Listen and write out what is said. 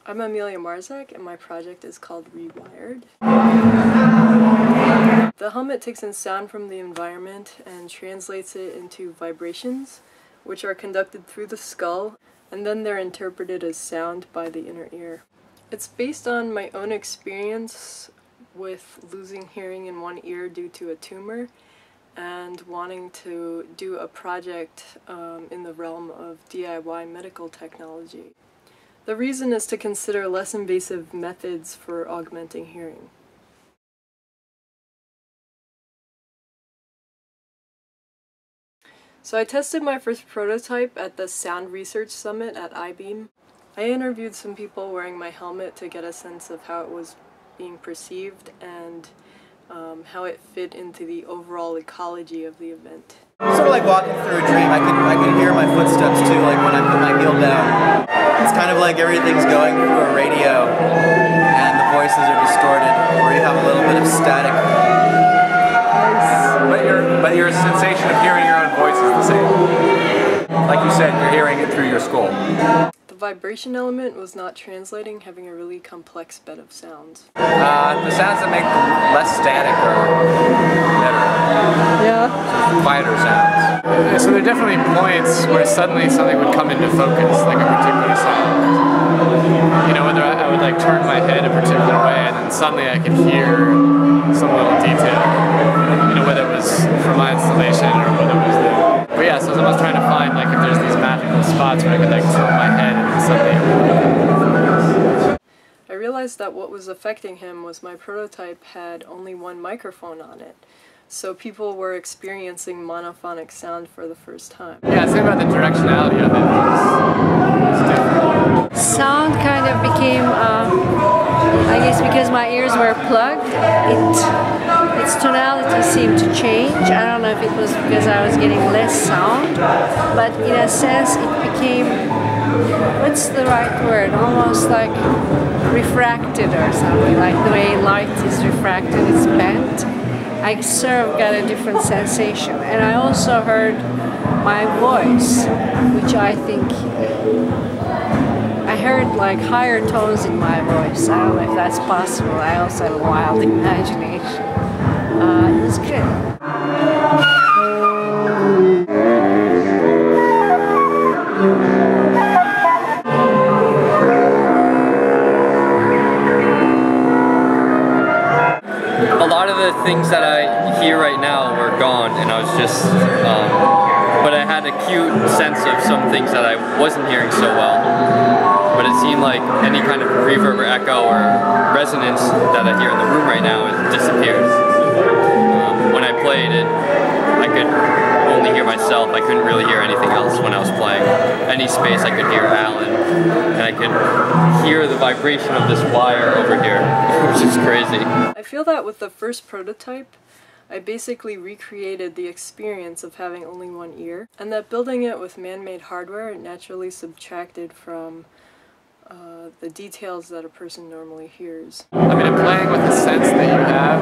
I'm Amelia Marzak, and my project is called Rewired. The helmet takes in sound from the environment and translates it into vibrations, which are conducted through the skull, and then they're interpreted as sound by the inner ear. It's based on my own experience with losing hearing in one ear due to a tumor, and wanting to do a project in the realm of DIY medical technology. The reason is to consider less invasive methods for augmenting hearing. So I tested my first prototype at the Sound Research Summit at I-Beam. I interviewed some people wearing my helmet to get a sense of how it was being perceived and how it fit into the overall ecology of the event. Sort of like walking through a dream. I can hear my footsteps too, like when I put my heel down. It's kind of like everything's going through a radio and the voices are distorted, or you have a little bit of static. But your sensation of hearing your own voice is the same. Like you said, you're hearing it through your skull. The vibration element was not translating, having a really complex bed of sounds. The sounds that make less static are better. Yeah. Quieter sounds. So there are definitely points where suddenly something would come into focus, like a particular sound. You know, whether I would like turn my head a particular way and then suddenly I could hear some little detail. You know, whether it was from my installation or whether it was the... But yeah, so I was almost trying to find like if there's these magical spots where I could like tilt my head and then suddenly it would... I realized that what was affecting him was my prototype had only one microphone on it. So people were experiencing monophonic sound for the first time. Yeah, it's about the directionality of it was different. Sound kind of became, I guess because my ears were plugged, its tonality seemed to change. I don't know if it was because I was getting less sound, but in a sense it became, what's the right word, almost like refracted or something, like the way light is refracted, it's bent. I sort of got a different sensation, and I also heard my voice, which I think I heard like higher tones in my voice. I don't know if that's possible. I also have a wild imagination. It was good. A lot of the things that I hear right now were gone, and I was just, but I had a acute sense of some things that I wasn't hearing so well. But it seemed like any kind of reverb or echo or resonance that I hear in the room right now has disappeared. When I played it, I could only hear myself. I couldn't really hear anything else when I was playing. Any space I could hear Alan, and I could hear the vibration of this wire over here, which is crazy. I feel that with the first prototype, I basically recreated the experience of having only one ear, and that building it with man-made hardware naturally subtracted from the details that a person normally hears. I mean, I'm playing with the sense that you have